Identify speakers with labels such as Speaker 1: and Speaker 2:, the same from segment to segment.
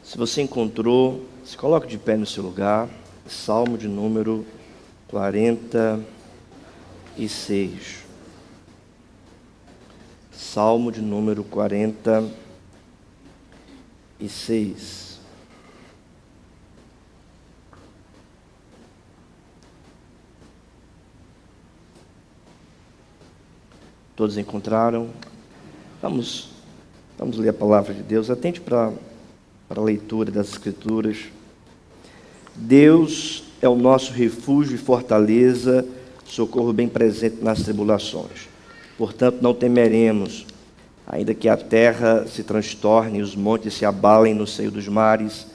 Speaker 1: Se você encontrou, se coloque de pé no seu lugar. Salmo de número 46. Salmo de número 46. Todos encontraram? Vamos ler a palavra de Deus. Atente para a leitura das Escrituras. Deus é o nosso refúgio e fortaleza, socorro bem presente nas tribulações. Portanto, não temeremos, ainda que a terra se transtorne e os montes se abalem no seio dos mares,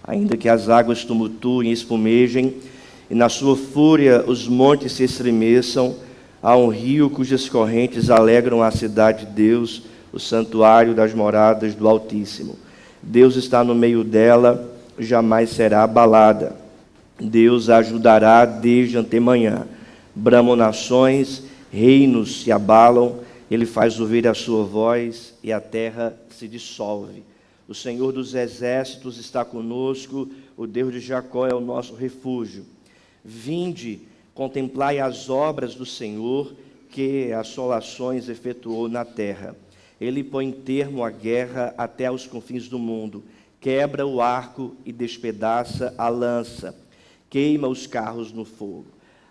Speaker 1: ainda que as águas tumultuem e espumejem, e na sua fúria os montes se estremeçam. Há um rio cujas correntes alegram a cidade de Deus, o santuário das moradas do Altíssimo. Deus está no meio dela, jamais será abalada. Deus a ajudará desde antemanhã. Bramam nações, reinos se abalam, ele faz ouvir a sua voz e a terra se dissolve. O Senhor dos exércitos está conosco, o Deus de Jacó é o nosso refúgio. Vinde, contemplai as obras do Senhor, que assolações efetuou na terra. Ele põe termo à guerra até aos confins do mundo, quebra o arco e despedaça a lança, queima os carros no fogo.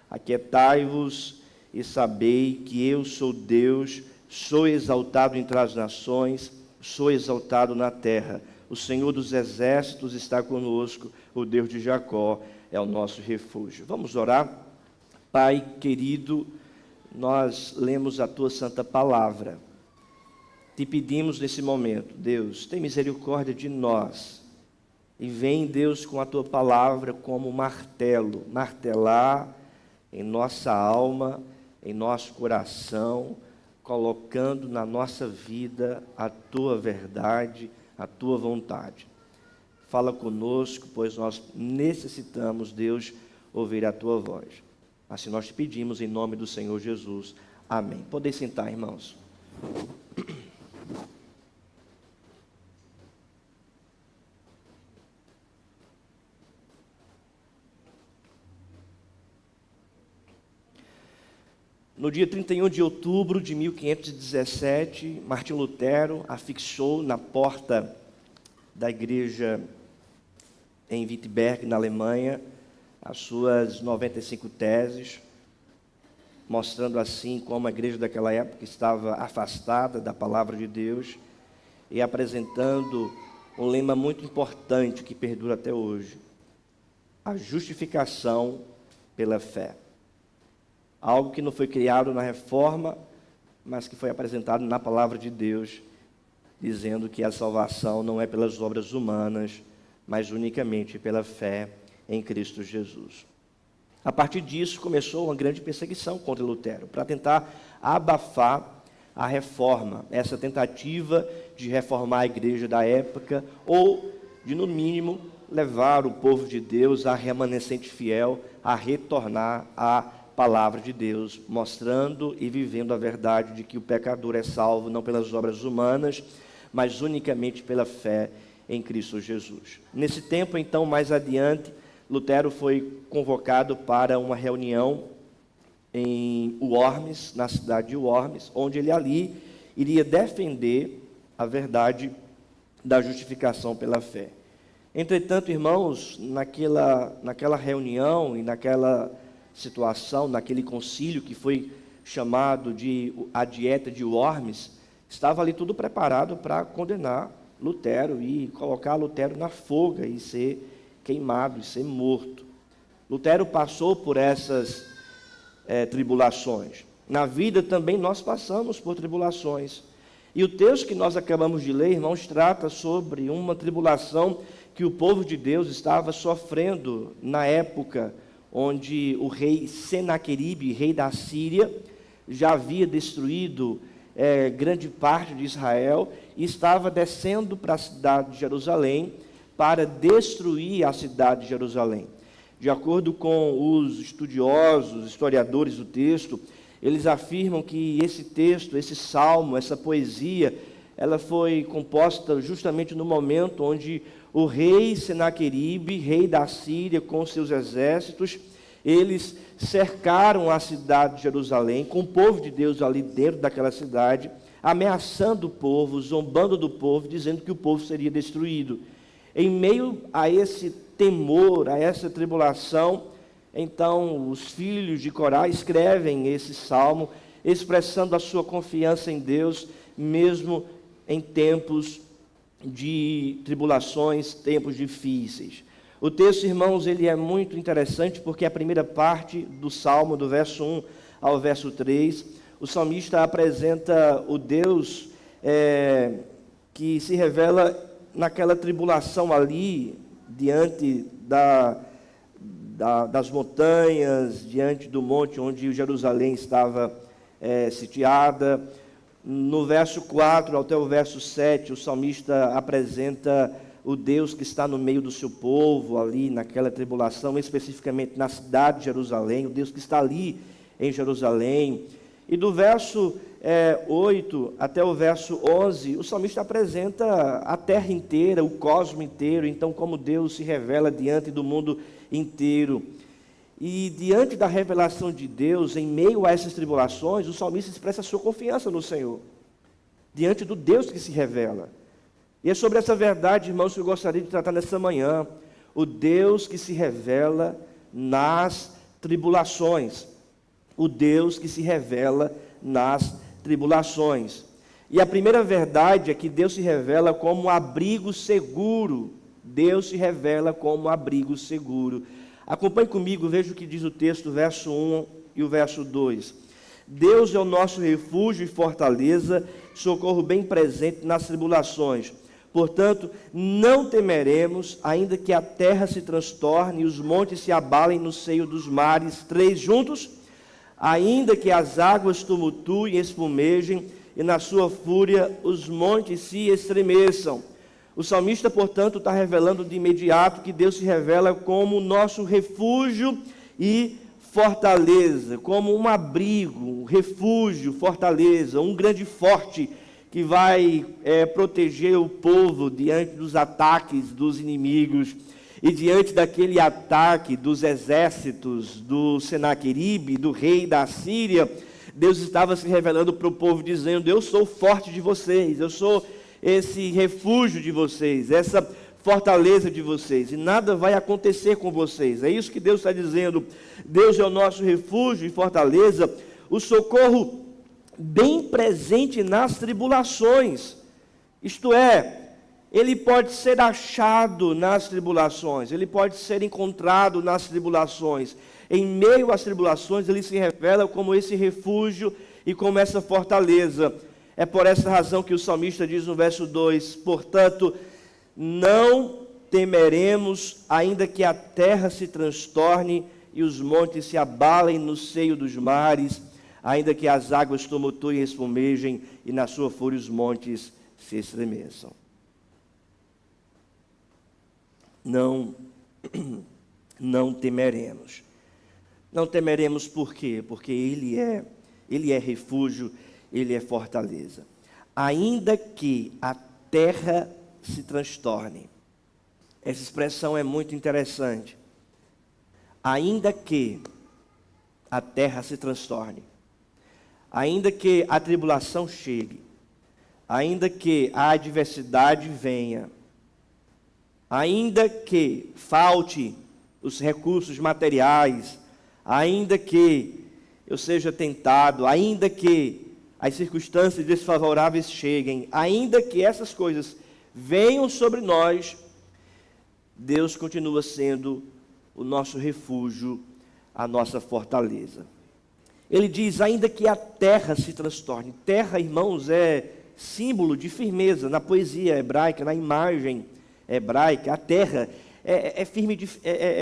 Speaker 1: Aquietai-vos e sabei que eu sou Deus, sou exaltado entre as nações, sou exaltado na terra. O Senhor dos exércitos está conosco, o Deus de Jacó é o nosso refúgio. Vamos orar? Pai querido, nós lemos a Tua santa palavra. Te pedimos nesse momento, Deus, tem misericórdia de nós. E vem, Deus, com a Tua palavra como martelo, martelar em nossa alma, em nosso coração, colocando na nossa vida a Tua verdade, a Tua vontade. Fala conosco, pois nós necessitamos, Deus, ouvir a Tua voz. Assim nós te pedimos em nome do Senhor Jesus. Amém. Podem sentar, irmãos. No dia 31 de outubro de 1517, Martim Lutero afixou na porta da igreja em Wittenberg, na Alemanha, as suas 95 teses, mostrando assim como a igreja daquela época estava afastada da palavra de Deus e apresentando um lema muito importante que perdura até hoje: a justificação pela fé. Algo que não foi criado na reforma, mas que foi apresentado na palavra de Deus, dizendo que a salvação não é pelas obras humanas, mas unicamente pela fé em Cristo Jesus. A partir disso, começou uma grande perseguição contra Lutero, para tentar abafar a reforma, essa tentativa de reformar a igreja da época, ou de, no mínimo, levar o povo de Deus, a remanescente fiel, a retornar à palavra de Deus, mostrando e vivendo a verdade de que o pecador é salvo não pelas obras humanas, mas unicamente pela fé em Cristo Jesus. Nesse tempo, então, mais adiante, Lutero foi convocado para uma reunião em Worms, na cidade de Worms, onde ele ali iria defender a verdade da justificação pela fé. Entretanto, irmãos, naquela reunião e naquela situação, naquele concílio que foi chamado de a Dieta de Worms, estava ali tudo preparado para condenar Lutero e colocar Lutero na foga e ser queimado e ser morto. Lutero passou por essas tribulações. Na vida também nós passamos por tribulações. E o texto que nós acabamos de ler, irmãos, trata sobre uma tribulação que o povo de Deus estava sofrendo na época onde o rei Senaqueribe, rei da Síria, já havia destruído grande parte de Israel e estava descendo para a cidade de Jerusalém para destruir a cidade de Jerusalém. De acordo com os estudiosos, historiadores do texto, eles afirmam que esse texto, esse salmo, essa poesia, ela foi composta justamente no momento onde o rei Senaqueribe, rei da Síria, com seus exércitos, eles cercaram a cidade de Jerusalém, com o povo de Deus ali dentro daquela cidade, ameaçando o povo, zombando do povo, dizendo que o povo seria destruído. Em meio a esse temor, a essa tribulação, então os filhos de Corá escrevem esse salmo, expressando a sua confiança em Deus, mesmo em tempos de tribulações, tempos difíceis. O texto, irmãos, ele é muito interessante, porque a primeira parte do salmo, do verso 1 ao verso 3, o salmista apresenta o Deus que se revela naquela tribulação ali, diante das montanhas, diante do monte onde Jerusalém estava sitiada. No verso 4 até o verso 7, o salmista apresenta o Deus que está no meio do seu povo, ali naquela tribulação, especificamente na cidade de Jerusalém, o Deus que está ali em Jerusalém. E do verso 8 até o verso 11, o salmista apresenta a terra inteira, o cosmo inteiro, então como Deus se revela diante do mundo inteiro. E diante da revelação de Deus, em meio a essas tribulações, o salmista expressa a sua confiança no Senhor, diante do Deus que se revela. E é sobre essa verdade, irmãos, que eu gostaria de tratar nessa manhã, o Deus que se revela nas tribulações. O Deus que se revela nas tribulações. E a primeira verdade é que Deus se revela como um abrigo seguro. Deus se revela como um abrigo seguro. Acompanhe comigo, veja o que diz o texto, o verso 1 e o verso 2. Deus é o nosso refúgio e fortaleza, socorro bem presente nas tribulações. Portanto, não temeremos, ainda que a terra se transtorne e os montes se abalem no seio dos mares. 3 juntos. Ainda que as águas tumultuem e espumejem, e na sua fúria os montes se estremeçam. O salmista, portanto, está revelando de imediato que Deus se revela como nosso refúgio e fortaleza, como um abrigo, um refúgio, fortaleza, um grande forte que vai proteger o povo diante dos ataques dos inimigos. E diante daquele ataque dos exércitos do Senaqueribe, do rei da Síria, Deus estava se revelando para o povo, dizendo: eu sou forte de vocês, eu sou esse refúgio de vocês, essa fortaleza de vocês, e nada vai acontecer com vocês. É isso que Deus está dizendo. Deus é o nosso refúgio e fortaleza, o socorro bem presente nas tribulações. Isto é, ele pode ser achado nas tribulações, ele pode ser encontrado nas tribulações. Em meio às tribulações, ele se revela como esse refúgio e como essa fortaleza. É por essa razão que o salmista diz no verso 2, portanto, não temeremos, ainda que a terra se transtorne e os montes se abalem no seio dos mares, ainda que as águas tumultuem e espumejem e na sua fúria os montes se estremeçam. Não temeremos. Não temeremos por quê? Porque Ele é refúgio, Ele é fortaleza. Ainda que a terra se transtorne. Essa expressão é muito interessante. Ainda que a terra se transtorne. Ainda que a tribulação chegue. Ainda que a adversidade venha. Ainda que falte os recursos materiais, ainda que eu seja tentado, ainda que as circunstâncias desfavoráveis cheguem, ainda que essas coisas venham sobre nós, Deus continua sendo o nosso refúgio, a nossa fortaleza. Ele diz, ainda que a terra se transtorne. Terra, irmãos, é símbolo de firmeza. Na poesia hebraica, na imagem hebraica, a terra é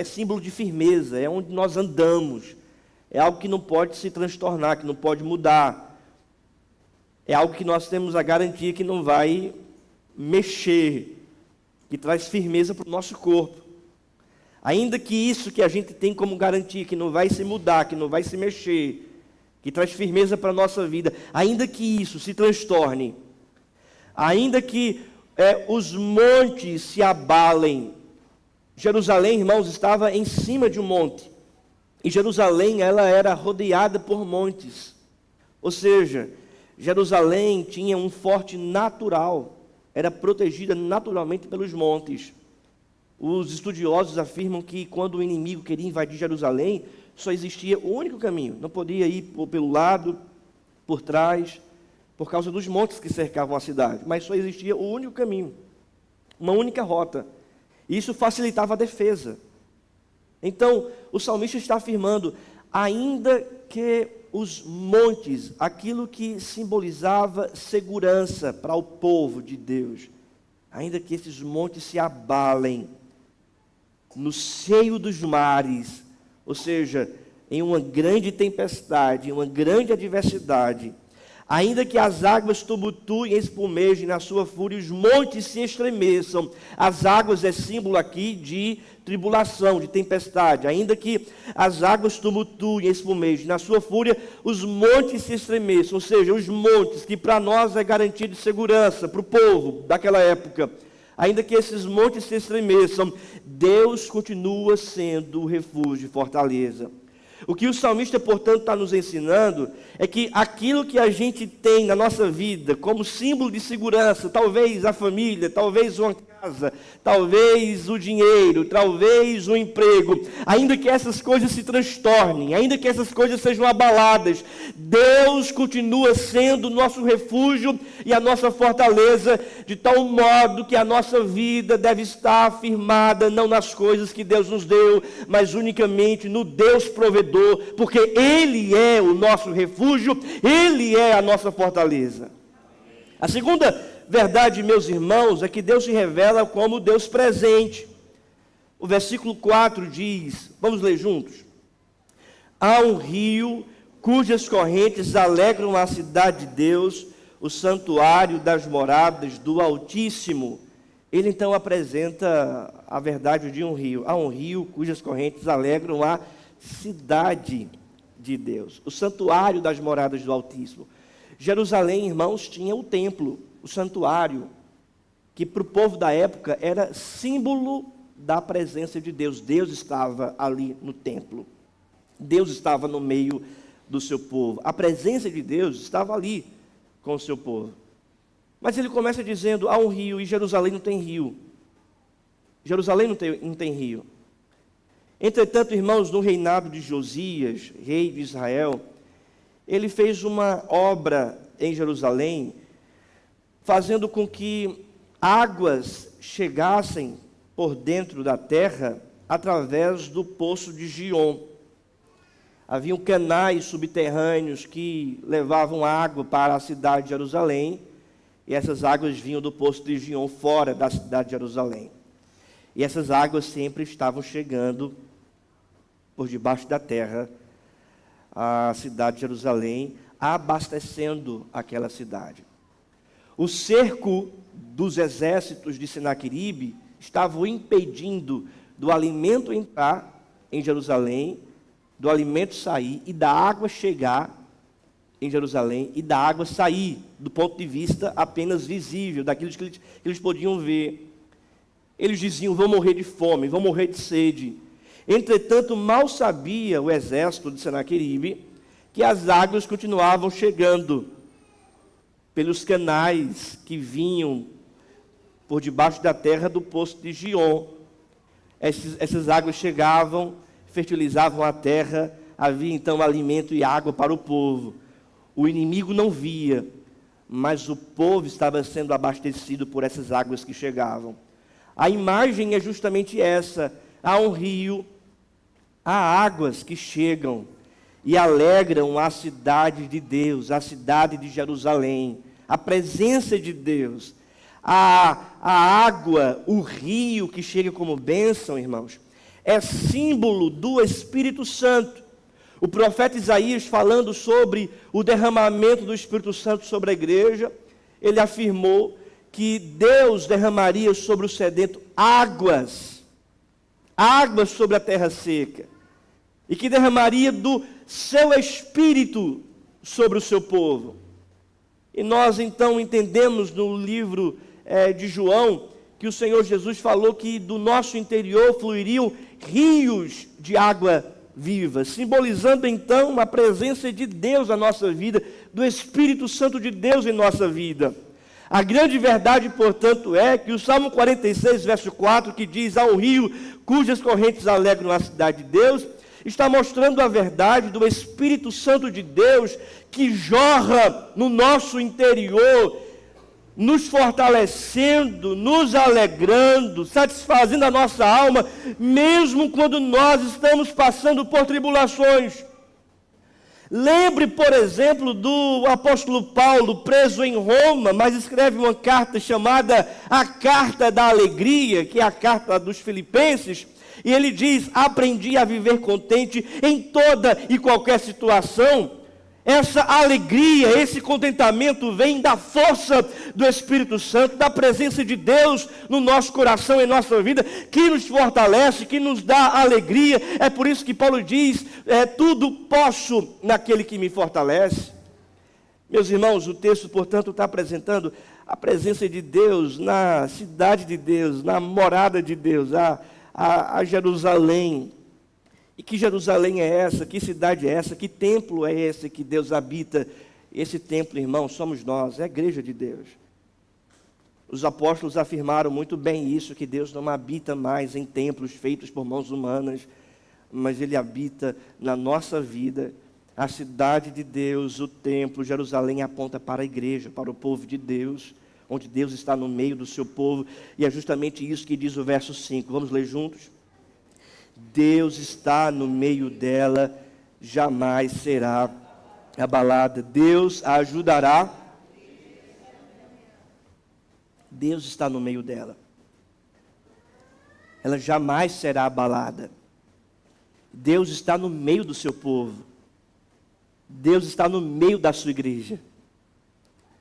Speaker 1: símbolo de firmeza, é onde nós andamos, é algo que não pode se transtornar, que não pode mudar, é algo que nós temos a garantia que não vai mexer, que traz firmeza para o nosso corpo. Ainda que isso que a gente tem como garantia, que não vai se mudar, que não vai se mexer, que traz firmeza para a nossa vida, ainda que isso se transtorne, Ainda que os montes se abalem. Jerusalém, irmãos, estava em cima de um monte. E Jerusalém, ela era rodeada por montes. Ou seja, Jerusalém tinha um forte natural, era protegida naturalmente pelos montes. Os estudiosos afirmam que quando o inimigo queria invadir Jerusalém, só existia o único caminho. Não podia ir pelo lado, por trás, por causa dos montes que cercavam a cidade. Mas só existia o único caminho, uma única rota. E isso facilitava a defesa. Então, o salmista está afirmando, ainda que os montes, aquilo que simbolizava segurança para o povo de Deus, ainda que esses montes se abalem no seio dos mares, ou seja, em uma grande tempestade, em uma grande adversidade, ainda que as águas tumultuem e espumejem na sua fúria, os montes se estremeçam. As águas é símbolo aqui de tribulação, de tempestade. Ainda que as águas tumultuem e espumejem na sua fúria, os montes se estremeçam. Ou seja, os montes, que para nós é garantia de segurança, para o povo daquela época. Ainda que esses montes se estremeçam, Deus continua sendo o refúgio e fortaleza. O que o salmista, portanto, está nos ensinando é que aquilo que a gente tem na nossa vida como símbolo de segurança, talvez a família, talvez uma casa, talvez o dinheiro, talvez o emprego, ainda que essas coisas se transtornem, ainda que essas coisas sejam abaladas, Deus continua sendo o nosso refúgio e a nossa fortaleza, de tal modo que a nossa vida deve estar firmada não nas coisas que Deus nos deu, mas unicamente no Deus provedor, porque Ele é o nosso refúgio, Ele é a nossa fortaleza. A segunda verdade, meus irmãos, é que Deus se revela como Deus presente. O versículo 4 diz, vamos ler juntos: há um rio cujas correntes alegram a cidade de Deus, o santuário das moradas do Altíssimo. Ele então apresenta a verdade de um rio. Há um rio cujas correntes alegram a cidade de Deus, o santuário das moradas do Altíssimo. Jerusalém, irmãos, tinha o templo, o santuário, que para o povo da época era símbolo da presença de Deus. Deus estava ali no templo, Deus estava no meio do seu povo, a presença de Deus estava ali com o seu povo. Mas ele começa dizendo, há um rio, e Jerusalém não tem rio. Jerusalém não tem rio. Entretanto, irmãos, no reinado de Josias, rei de Israel, ele fez uma obra em Jerusalém, fazendo com que águas chegassem por dentro da terra através do poço de Giom. Haviam canais subterrâneos que levavam água para a cidade de Jerusalém, e essas águas vinham do poço de Giom, fora da cidade de Jerusalém. E essas águas sempre estavam chegando por debaixo da terra à cidade de Jerusalém, abastecendo aquela cidade. O cerco dos exércitos de Senaqueribe estava impedindo do alimento entrar em Jerusalém, do alimento sair e da água chegar em Jerusalém e da água sair do ponto de vista apenas visível, daquilo que eles podiam ver. Eles diziam, vão morrer de fome, vão morrer de sede. Entretanto, mal sabia o exército de Senaqueribe que as águas continuavam chegando pelos canais que vinham por debaixo da terra do poço de Giom. Essas águas chegavam, fertilizavam a terra, havia então alimento e água para o povo. O inimigo não via, mas o povo estava sendo abastecido por essas águas que chegavam. A imagem é justamente essa: há um rio, há águas que chegam e alegram a cidade de Deus, a cidade de Jerusalém, a presença de Deus. A água, o rio que chega como bênção, irmãos, é símbolo do Espírito Santo. O profeta Isaías, falando sobre o derramamento do Espírito Santo sobre a igreja, ele afirmou que Deus derramaria sobre o sedento águas sobre a terra seca, e que derramaria do seu Espírito sobre o seu povo. E nós então entendemos no livro de João que o Senhor Jesus falou que do nosso interior fluiriam rios de água viva, simbolizando então a presença de Deus na nossa vida, do Espírito Santo de Deus em nossa vida. A grande verdade, portanto, é que o Salmo 46, verso 4, que diz: "Há um rio cujas correntes alegram a cidade de Deus", está mostrando a verdade do Espírito Santo de Deus que jorra no nosso interior, nos fortalecendo, nos alegrando, satisfazendo a nossa alma, mesmo quando nós estamos passando por tribulações. Lembre, por exemplo, do apóstolo Paulo, preso em Roma, mas escreve uma carta chamada a Carta da Alegria, que é a carta dos Filipenses, e ele diz: "Aprendi a viver contente em toda e qualquer situação." Essa alegria, esse contentamento vem da força do Espírito Santo, da presença de Deus no nosso coração, em nossa vida, que nos fortalece, que nos dá alegria. É por isso que Paulo diz: "Tudo posso naquele que me fortalece." Meus irmãos, o texto, portanto, está apresentando a presença de Deus na cidade de Deus, na morada de Deus, a Jerusalém. E que Jerusalém é essa? Que cidade é essa? Que templo é esse que Deus habita? Esse templo, irmão, somos nós, é a igreja de Deus. Os apóstolos afirmaram muito bem isso, que Deus não habita mais em templos feitos por mãos humanas, mas Ele habita na nossa vida. A cidade de Deus, o templo, Jerusalém, aponta para a igreja, para o povo de Deus, onde Deus está no meio do seu povo. E é justamente isso que diz o verso 5. Vamos ler juntos? Deus está no meio dela, jamais será abalada. Deus a ajudará. Deus está no meio dela. Ela jamais será abalada. Deus está no meio do seu povo. Deus está no meio da sua igreja.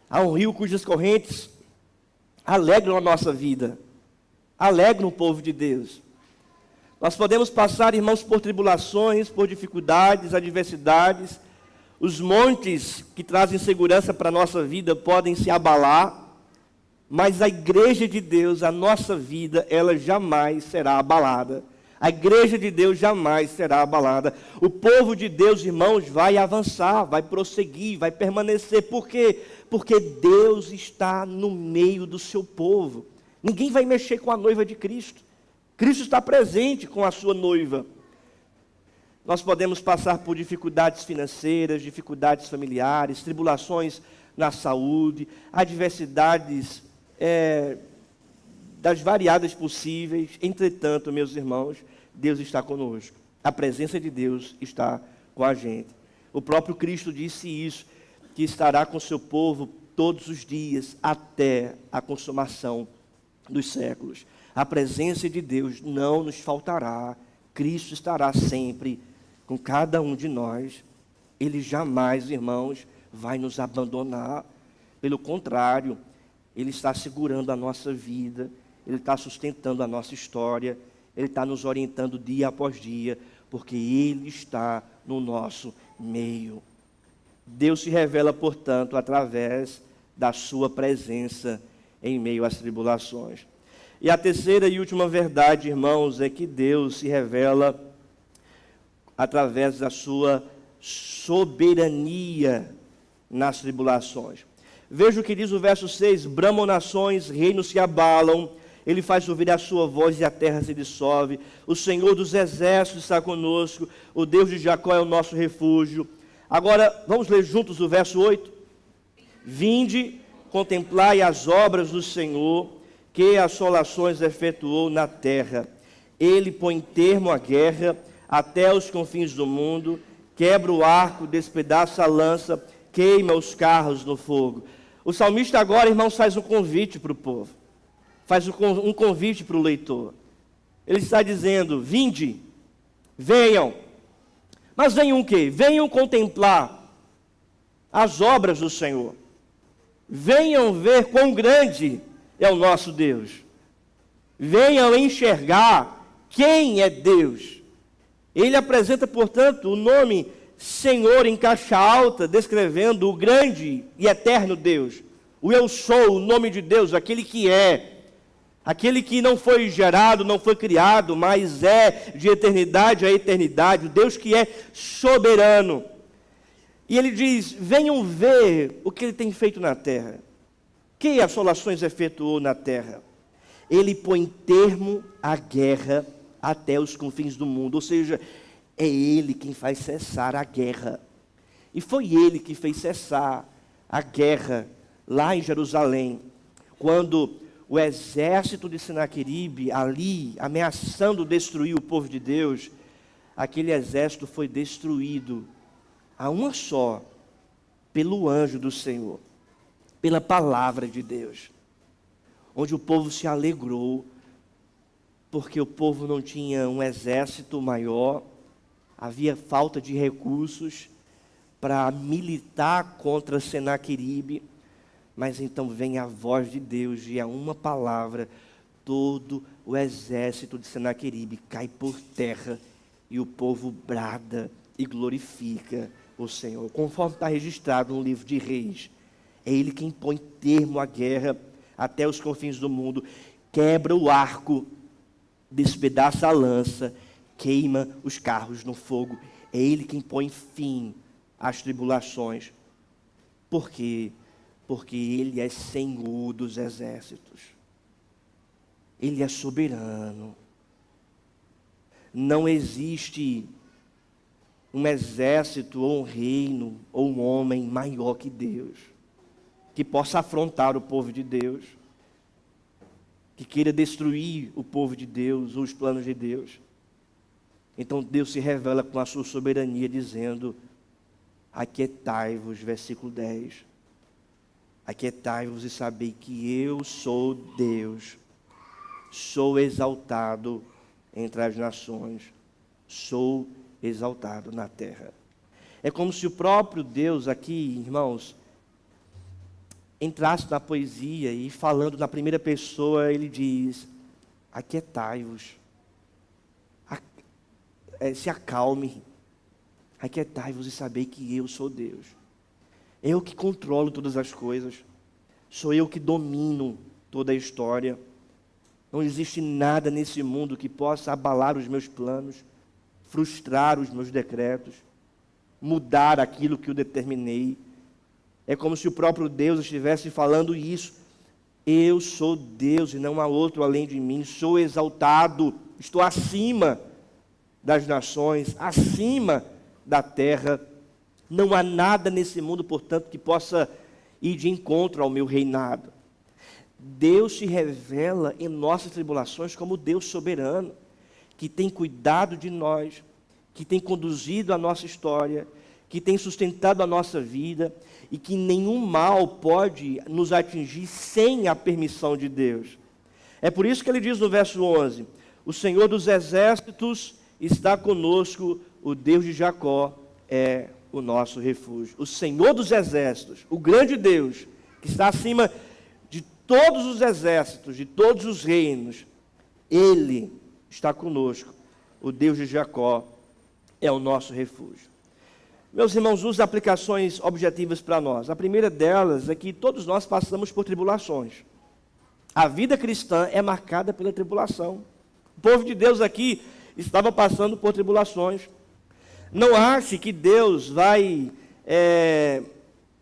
Speaker 1: Há um rio cujas correntes alegram a nossa vida, alegram o povo de Deus. Nós podemos passar, irmãos, por tribulações, por dificuldades, adversidades. Os montes que trazem segurança para a nossa vida podem se abalar, mas a igreja de Deus, a nossa vida, ela jamais será abalada. A igreja de Deus jamais será abalada. O povo de Deus, irmãos, vai avançar, vai prosseguir, vai permanecer. Por quê? Porque Deus está no meio do seu povo. Ninguém vai mexer com a noiva de Cristo. Cristo está presente com a sua noiva. Nós podemos passar por dificuldades financeiras, dificuldades familiares, tribulações na saúde, adversidades das variadas possíveis. Entretanto, meus irmãos, Deus está conosco. A presença de Deus está com a gente. O próprio Cristo disse isso, que estará com o seu povo todos os dias até a consumação dos séculos. A presença de Deus não nos faltará. Cristo estará sempre com cada um de nós. Ele jamais, irmãos, vai nos abandonar. Pelo contrário, Ele está segurando a nossa vida, Ele está sustentando a nossa história, Ele está nos orientando dia após dia, porque Ele está no nosso meio. Deus se revela, portanto, através da sua presença em meio às tribulações. E a terceira e última verdade, irmãos, é que Deus se revela através da sua soberania nas tribulações. Veja o que diz o verso 6: "Bramam nações, reinos se abalam, Ele faz ouvir a sua voz e a terra se dissolve. O Senhor dos exércitos está conosco, o Deus de Jacó é o nosso refúgio." Agora, vamos ler juntos o verso 8. "Vinde, contemplai as obras do Senhor, que assolações efetuou na terra. Ele põe termo à guerra até os confins do mundo, quebra o arco, despedaça a lança, queima os carros no fogo." O salmista agora, irmãos, faz um convite para o povo. Faz um convite para o leitor. Ele está dizendo: "Vinde, venham." Mas venham o quê? Venham contemplar as obras do Senhor. Venham ver quão grande é o nosso Deus. Venham enxergar quem é Deus. Ele apresenta, portanto, o nome Senhor em caixa alta, descrevendo o grande e eterno Deus. O eu sou, o nome de Deus, aquele que é. Aquele que não foi gerado, não foi criado, mas é de eternidade a eternidade. O Deus que é soberano. E ele diz, venham ver o que ele tem feito na terra. Que assolações efetuou na terra? Ele põe termo à guerra até os confins do mundo. Ou seja, é ele quem faz cessar a guerra. E foi ele que fez cessar a guerra lá em Jerusalém, quando o exército de Senaqueribe, ali, ameaçando destruir o povo de Deus, aquele exército foi destruído a uma só, pelo anjo do Senhor, pela palavra de Deus, onde o povo se alegrou, porque o povo não tinha um exército maior, havia falta de recursos para militar contra Senaqueribe. Mas então vem a voz de Deus e a uma palavra, todo o exército de Senaqueribe cai por terra e o povo brada e glorifica o Senhor. Conforme está registrado no livro de Reis, é ele quem põe termo à guerra até os confins do mundo, quebra o arco, despedaça a lança, queima os carros no fogo. É ele quem põe fim às tribulações. Por quê? Porque ele é Senhor dos exércitos. Ele é soberano. Não existe um exército ou um reino ou um homem maior que Deus, que possa afrontar o povo de Deus, que queira destruir o povo de Deus ou os planos de Deus. Então Deus se revela com a sua soberania dizendo, aquietai-vos, versículo 10. Aquietai-vos e sabei que eu sou Deus, sou exaltado entre as nações, sou exaltado na terra. É como se o próprio Deus aqui, irmãos, entrasse na poesia e falando na primeira pessoa, ele diz, aquietai-vos, se acalme, aquietai-vos e sabei que eu sou Deus. Eu que controlo todas as coisas. Sou eu que domino toda a história. Não existe nada nesse mundo que possa abalar os meus planos, frustrar os meus decretos, mudar aquilo que eu determinei. É como se o próprio Deus estivesse falando isso. Eu sou Deus e não há outro além de mim. Sou exaltado, estou acima das nações, acima da terra. Não há nada nesse mundo, portanto, que possa ir de encontro ao meu reinado. Deus se revela em nossas tribulações como Deus soberano, que tem cuidado de nós, que tem conduzido a nossa história, que tem sustentado a nossa vida e que nenhum mal pode nos atingir sem a permissão de Deus. É por isso que ele diz no verso 11, o Senhor dos exércitos está conosco, o Deus de Jacó é o nosso refúgio. O Senhor dos exércitos, o grande Deus, que está acima de todos os exércitos, de todos os reinos, Ele está conosco. O Deus de Jacó é o nosso refúgio. Meus irmãos, duas aplicações objetivas para nós. A primeira delas é que todos nós passamos por tribulações. A vida cristã é marcada pela tribulação. O povo de Deus aqui estava passando por tribulações. Não ache que Deus vai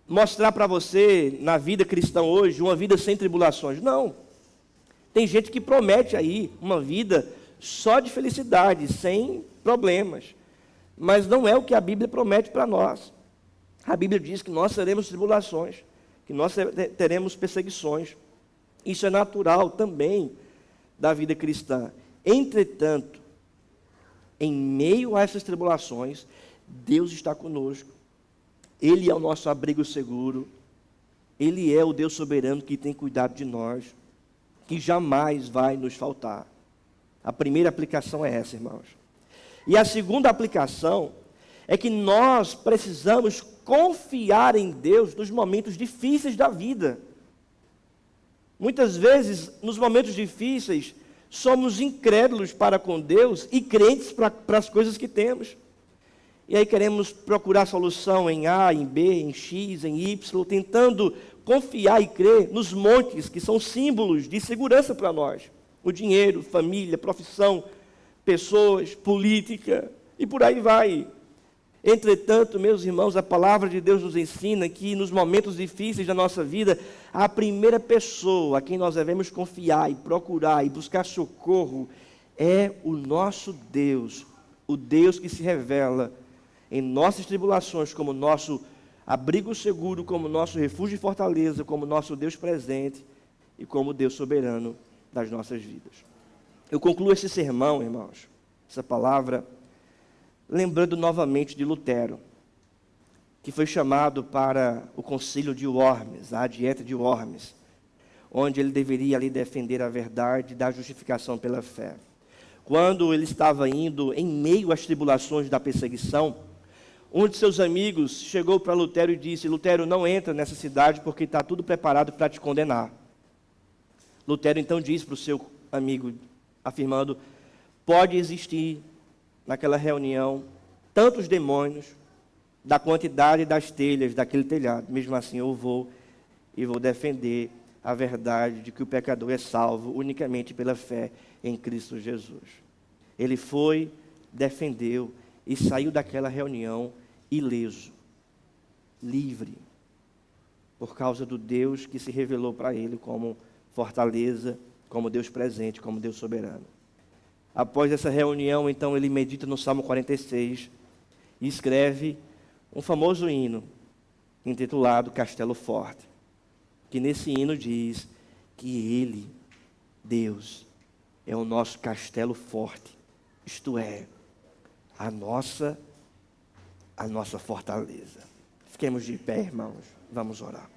Speaker 1: mostrar para você, na vida cristã hoje, uma vida sem tribulações. Não. Tem gente que promete aí uma vida só de felicidade, sem problemas. Mas não é o que a Bíblia promete para nós. A Bíblia diz que nós teremos tribulações, que nós teremos perseguições. Isso é natural também da vida cristã. Entretanto, em meio a essas tribulações, Deus está conosco. Ele é o nosso abrigo seguro. Ele é o Deus soberano que tem cuidado de nós, que jamais vai nos faltar. A primeira aplicação é essa, irmãos. E a segunda aplicação é que nós precisamos confiar em Deus nos momentos difíceis da vida. Muitas vezes, nos momentos difíceis, somos incrédulos para com Deus e crentes para as coisas que temos. E aí queremos procurar solução em A, em B, em X, em Y, tentando confiar e crer nos montes que são símbolos de segurança para nós. O dinheiro, família, profissão, pessoas, política e por aí vai. Entretanto, meus irmãos, a palavra de Deus nos ensina que nos momentos difíceis da nossa vida, a primeira pessoa a quem nós devemos confiar e procurar e buscar socorro é o nosso Deus, o Deus que se revela em nossas tribulações como nosso abrigo seguro, como nosso refúgio e fortaleza, como nosso Deus presente e como Deus soberano das nossas vidas. Eu concluo esse sermão, irmãos, essa palavra, lembrando novamente de Lutero, que foi chamado para o concílio de Worms, a dieta de Worms, onde ele deveria ali defender a verdade da justificação pela fé. Quando ele estava indo em meio às tribulações da perseguição, um de seus amigos chegou para Lutero e disse: Lutero, não entra nessa cidade porque está tudo preparado para te condenar. Lutero então disse para o seu amigo, afirmando: pode existir naquela reunião tantos demônios da quantidade das telhas daquele telhado. Mesmo assim eu vou defender a verdade de que o pecador é salvo unicamente pela fé em Cristo Jesus. Ele foi, defendeu e saiu daquela reunião ileso, livre, por causa do Deus que se revelou para ele como fortaleza, como Deus presente, como Deus soberano. Após essa reunião, então, ele medita no Salmo 46 e escreve um famoso hino intitulado Castelo Forte, que nesse hino diz que Ele, Deus, é o nosso castelo forte, isto é, a nossa fortaleza. Fiquemos de pé, irmãos, vamos orar.